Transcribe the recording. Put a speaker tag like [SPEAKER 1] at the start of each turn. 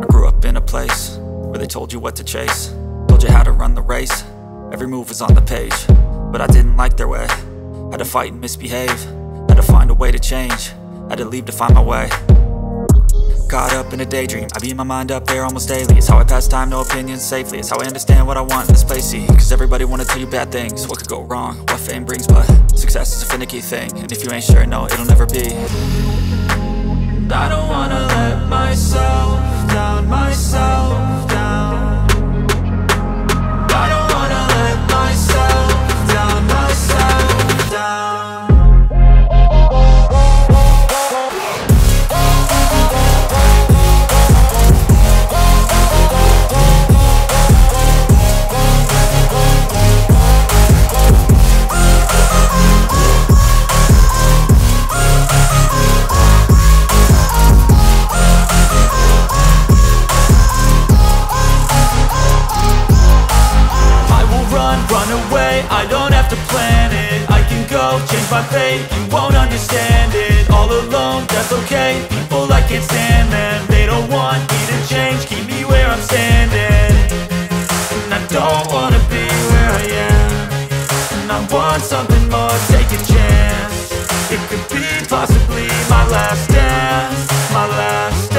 [SPEAKER 1] grew up in a place where they told you what to chase, told you how to run the race. Every move was on the page, but I didn't like their way. Had to fight and misbehave, had to find a way to change, had to leave to find my way. Caught up in a daydream, I beat my mind up there almost daily. It's how I pass time, no opinions safely. It's how I understand what I want in this place, see. Cause everybody wanna tell you bad things, what could go wrong, what fame brings. But success is a finicky thing, and if you ain't sure, no, it'll never be. I don't wanna let myself down, myself down. I don't wanna let myself down, myself down. Run away, I don't have to plan it. I can go, change my fate, you won't understand it. All alone, that's okay, people I can't stand them. They don't want me to change, keep me where I'm standing. And I don't wanna be where I am, and I want something more, take a chance. It could be possibly my last dance, my last dance.